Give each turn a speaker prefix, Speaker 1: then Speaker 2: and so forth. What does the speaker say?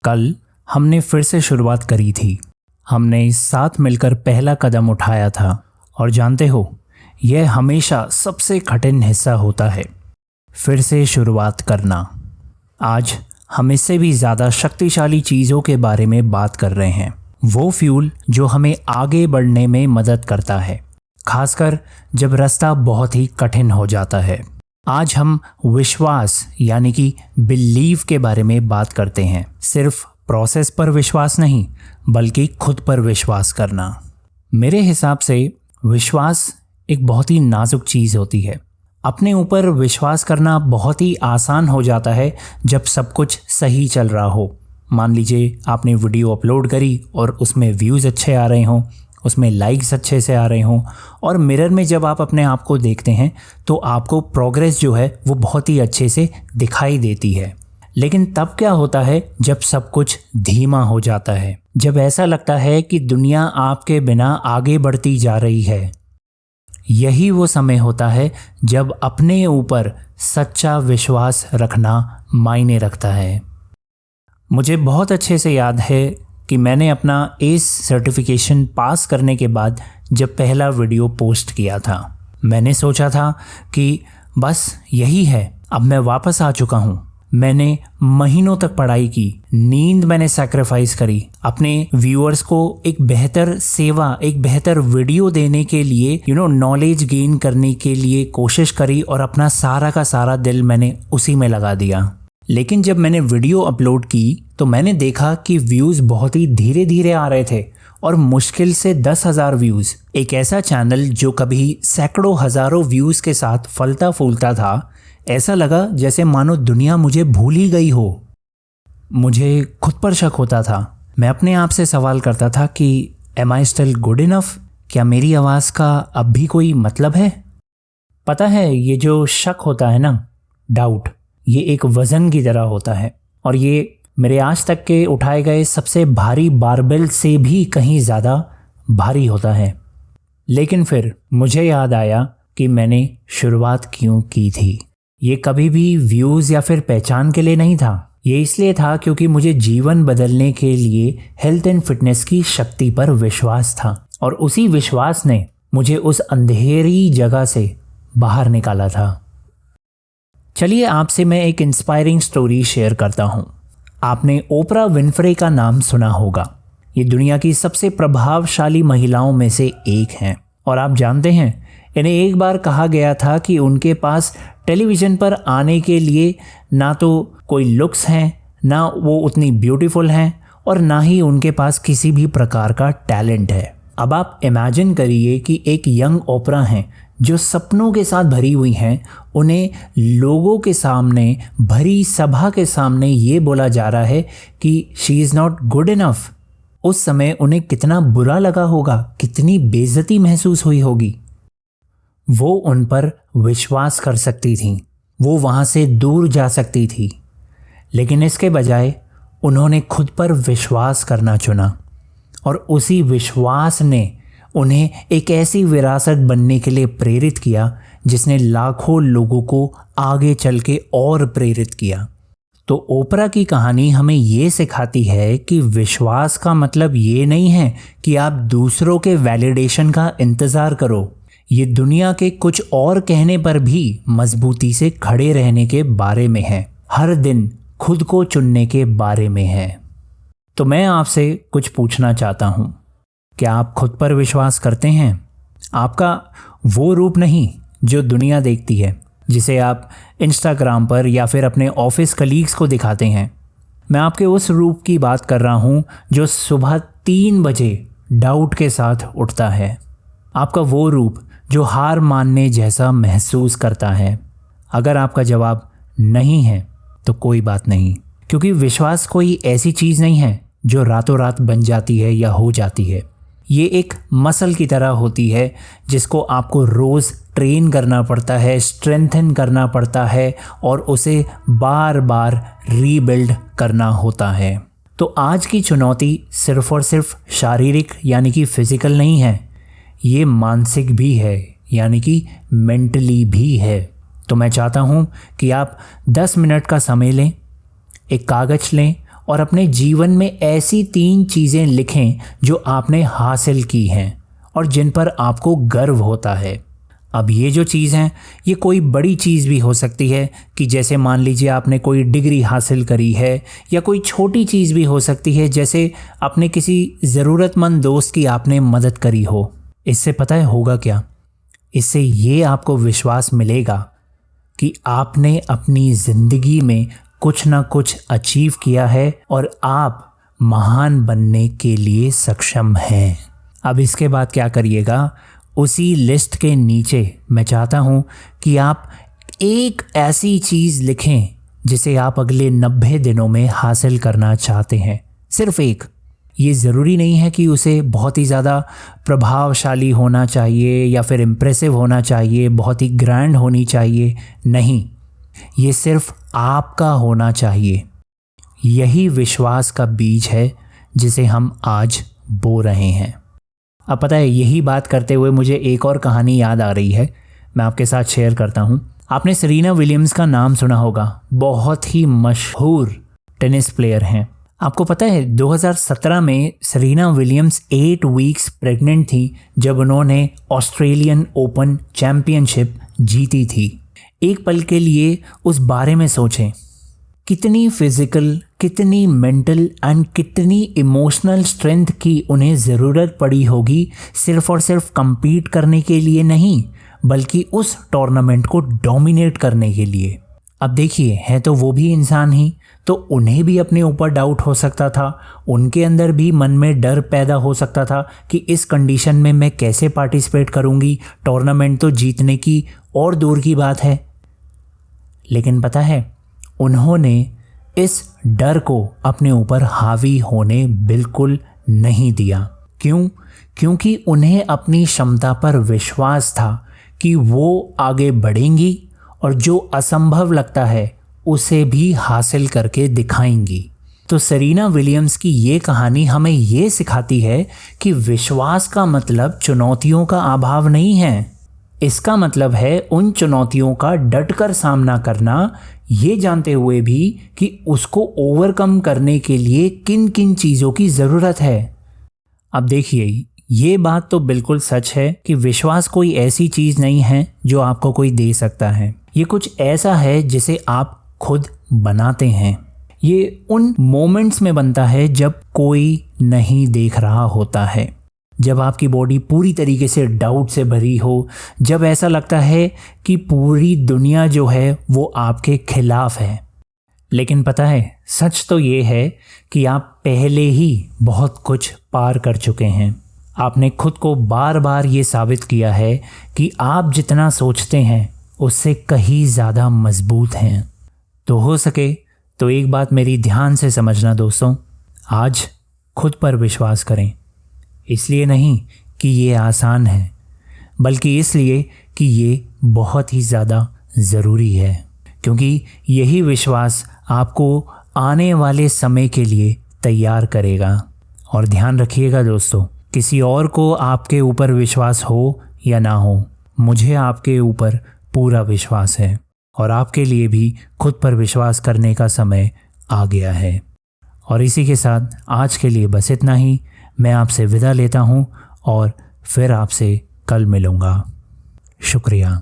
Speaker 1: कल हमने फिर से शुरुआत करी थी। हमने साथ मिलकर पहला कदम उठाया था और जानते हो, यह हमेशा सबसे कठिन हिस्सा होता है, फिर से शुरुआत करना। आज हम इससे भी ज़्यादा शक्तिशाली चीज़ों के बारे में बात कर रहे हैं, वो फ्यूल जो हमें आगे बढ़ने में मदद करता है, खासकर जब रास्ता बहुत ही कठिन हो जाता है। आज हम विश्वास यानी कि बिलीव के बारे में बात करते हैं। सिर्फ प्रोसेस पर विश्वास नहीं, बल्कि खुद पर विश्वास करना। मेरे हिसाब से विश्वास एक बहुत ही नाजुक चीज़ होती है। अपने ऊपर विश्वास करना बहुत ही आसान हो जाता है जब सब कुछ सही चल रहा हो। मान लीजिए आपने वीडियो अपलोड करी और उसमें व्यूज़ अच्छे आ रहे हों, उसमें लाइक्स अच्छे से आ रहे हों, और मिरर में जब आप अपने आप को देखते हैं तो आपको प्रोग्रेस जो है वो बहुत ही अच्छे से दिखाई देती है। लेकिन तब क्या होता है जब सब कुछ धीमा हो जाता है, जब ऐसा लगता है कि दुनिया आपके बिना आगे बढ़ती जा रही है। यही वो समय होता है जब अपने ऊपर सच्चा विश्वास रखना मायने रखता है। मुझे बहुत अच्छे से याद है कि मैंने अपना एस सर्टिफिकेशन पास करने के बाद जब पहला वीडियो पोस्ट किया था, मैंने सोचा था कि बस यही है, अब मैं वापस आ चुका हूँ। मैंने महीनों तक पढ़ाई की, नींद मैंने सैक्रिफाइस करी, अपने व्यूअर्स को एक बेहतर सेवा, एक बेहतर वीडियो देने के लिए नॉलेज गेन करने के लिए कोशिश करी और अपना सारा का सारा दिल मैंने उसी में लगा दिया। लेकिन जब मैंने वीडियो अपलोड की तो मैंने देखा कि व्यूज़ बहुत ही धीरे धीरे आ रहे थे और मुश्किल से 10,000 व्यूज़। एक ऐसा चैनल जो कभी सैकड़ों हज़ारों व्यूज़ के साथ फलता फूलता था, ऐसा लगा जैसे मानो दुनिया मुझे भूल ही गई हो। मुझे खुद पर शक होता था। मैं अपने आप से सवाल करता था कि am I still good enough? क्या मेरी आवाज़ का अब भी कोई मतलब है? पता है, ये जो शक होता है ना, डाउट, ये एक वज़न की तरह होता है और ये मेरे आज तक के उठाए गए सबसे भारी बारबेल से भी कहीं ज़्यादा भारी होता है। लेकिन फिर मुझे याद आया कि मैंने शुरुआत क्यों की थी। ये कभी भी व्यूज़ या फिर पहचान के लिए नहीं था। ये इसलिए था क्योंकि मुझे जीवन बदलने के लिए हेल्थ एंड फिटनेस की शक्ति पर विश्वास था और उसी विश्वास ने मुझे उस अंधेरी जगह से बाहर निकाला था। चलिए आपसे मैं एक इंस्पायरिंग स्टोरी शेयर करता हूँ। आपने ओपरा विनफ्रे का नाम सुना होगा। ये दुनिया की सबसे प्रभावशाली महिलाओं में से एक हैं और आप जानते हैं, इन्हें एक बार कहा गया था कि उनके पास टेलीविज़न पर आने के लिए ना तो कोई लुक्स हैं, ना वो उतनी ब्यूटीफुल हैं और ना ही उनके पास किसी भी प्रकार का टैलेंट है। अब आप इमेजिन करिए कि एक यंग ओपरा हैं जो सपनों के साथ भरी हुई हैं, उन्हें लोगों के सामने, भरी सभा के सामने ये बोला जा रहा है कि she is not good enough. उस समय उन्हें कितना बुरा लगा होगा, कितनी बेइज्जती महसूस हुई होगी। वो उन पर विश्वास कर सकती थी, वो वहाँ से दूर जा सकती थी, लेकिन इसके बजाय उन्होंने खुद पर विश्वास करना चुना और उसी विश्वास ने उन्हें एक ऐसी विरासत बनने के लिए प्रेरित किया जिसने लाखों लोगों को आगे चल के और प्रेरित किया। तो ओपरा की कहानी हमें ये सिखाती है कि विश्वास का मतलब ये नहीं है कि आप दूसरों के वैलिडेशन का इंतज़ार करो। ये दुनिया के कुछ और कहने पर भी मजबूती से खड़े रहने के बारे में है, हर दिन खुद को चुनने के बारे में है। तो मैं आपसे कुछ पूछना चाहता हूँ, क्या आप खुद पर विश्वास करते हैं? आपका वो रूप नहीं जो दुनिया देखती है, जिसे आप इंस्टाग्राम पर या फिर अपने ऑफिस कलीग्स को दिखाते हैं। मैं आपके उस रूप की बात कर रहा हूँ जो सुबह 3 बजे डाउट के साथ उठता है। आपका वो रूप जो हार मानने जैसा महसूस करता है। अगर आपका जवाब नहीं है तो कोई बात नहीं, क्योंकि विश्वास कोई ऐसी चीज़ नहीं है जो रातों रात बन जाती है या हो जाती है। ये एक मसल की तरह होती है जिसको आपको रोज़ ट्रेन करना पड़ता है, स्ट्रेंथन करना पड़ता है और उसे बार बार रीबिल्ड करना होता है। तो आज की चुनौती सिर्फ और सिर्फ शारीरिक यानी कि फिज़िकल नहीं है, ये मानसिक भी है, यानी कि मेंटली भी है। तो मैं चाहता हूँ कि आप 10 मिनट का समय लें, एक कागज़ लें और अपने जीवन में ऐसी 3 चीज़ें लिखें जो आपने हासिल की हैं और जिन पर आपको गर्व होता है। अब ये जो चीज़ हैं, ये कोई बड़ी चीज़ भी हो सकती है कि जैसे मान लीजिए आपने कोई डिग्री हासिल करी है, या कोई छोटी चीज़ भी हो सकती है जैसे अपने किसी ज़रूरतमंद दोस्त की आपने मदद करी हो। इससे पता है होगा क्या? इससे ये आपको विश्वास मिलेगा कि आपने अपनी ज़िंदगी में कुछ ना कुछ अचीव किया है और आप महान बनने के लिए सक्षम हैं। अब इसके बाद क्या करिएगा, उसी लिस्ट के नीचे मैं चाहता हूँ कि आप एक ऐसी चीज़ लिखें जिसे आप अगले 90 दिनों में हासिल करना चाहते हैं। सिर्फ एक। ये ज़रूरी नहीं है कि उसे बहुत ही ज़्यादा प्रभावशाली होना चाहिए या फिर इम्प्रेसिव होना चाहिए, बहुत ही ग्रैंड होनी चाहिए। नहीं, ये सिर्फ आपका होना चाहिए। यही विश्वास का बीज है जिसे हम आज बो रहे हैं। अब पता है, यही बात करते हुए मुझे एक और कहानी याद आ रही है, मैं आपके साथ शेयर करता हूँ। आपने सेरेना विलियम्स का नाम सुना होगा, बहुत ही मशहूर टेनिस प्लेयर हैं। आपको पता है 2017 में सेरेना विलियम्स 8 वीक्स प्रेग्नेंट थी जब उन्होंने ऑस्ट्रेलियन ओपन चैम्पियनशिप जीती थी। एक पल के लिए उस बारे में सोचें, कितनी फिजिकल, कितनी मेंटल एंड कितनी इमोशनल स्ट्रेंथ की उन्हें ज़रूरत पड़ी होगी, सिर्फ और सिर्फ compete करने के लिए नहीं, बल्कि उस टूर्नामेंट को डोमिनेट करने के लिए। अब देखिए, हैं तो वो भी इंसान ही, तो उन्हें भी अपने ऊपर डाउट हो सकता था, उनके अंदर भी मन में डर पैदा हो सकता था कि इस कंडीशन में मैं कैसे पार्टिसिपेट करूँगी, टूर्नामेंट तो जीतने की और दूर की बात है। लेकिन पता है, उन्होंने इस डर को अपने ऊपर हावी होने बिल्कुल नहीं दिया। क्यों? क्योंकि उन्हें अपनी क्षमता पर विश्वास था कि वो आगे बढ़ेंगी और जो असंभव लगता है उसे भी हासिल करके दिखाएंगी। तो सेरेना विलियम्स की ये कहानी हमें ये सिखाती है कि विश्वास का मतलब चुनौतियों का अभाव नहीं है। इसका मतलब है उन चुनौतियों का डटकर सामना करना, ये जानते हुए भी कि उसको ओवरकम करने के लिए किन किन चीज़ों की ज़रूरत है। अब देखिए, ये बात तो बिल्कुल सच है कि विश्वास कोई ऐसी चीज़ नहीं है जो आपको कोई दे सकता है। ये कुछ ऐसा है जिसे आप खुद बनाते हैं। ये उन मोमेंट्स में बनता है जब कोई नहीं देख रहा होता है, जब आपकी बॉडी पूरी तरीके से डाउट से भरी हो, जब ऐसा लगता है कि पूरी दुनिया जो है वो आपके खिलाफ है। लेकिन पता है, सच तो ये है कि आप पहले ही बहुत कुछ पार कर चुके हैं। आपने खुद को बार बार ये साबित किया है कि आप जितना सोचते हैं उससे कहीं ज़्यादा मजबूत हैं। तो हो सके तो एक बात मेरी ध्यान से समझना दोस्तों, आज खुद पर विश्वास करें। इसलिए नहीं कि ये आसान है, बल्कि इसलिए कि ये बहुत ही ज़्यादा ज़रूरी है, क्योंकि यही विश्वास आपको आने वाले समय के लिए तैयार करेगा। और ध्यान रखिएगा दोस्तों, किसी और को आपके ऊपर विश्वास हो या ना हो, मुझे आपके ऊपर पूरा विश्वास है और आपके लिए भी खुद पर विश्वास करने का समय आ गया है। और इसी के साथ आज के लिए बस इतना ही। मैं आपसे विदा लेता हूँ और फिर आपसे कल मिलूँगा। शुक्रिया।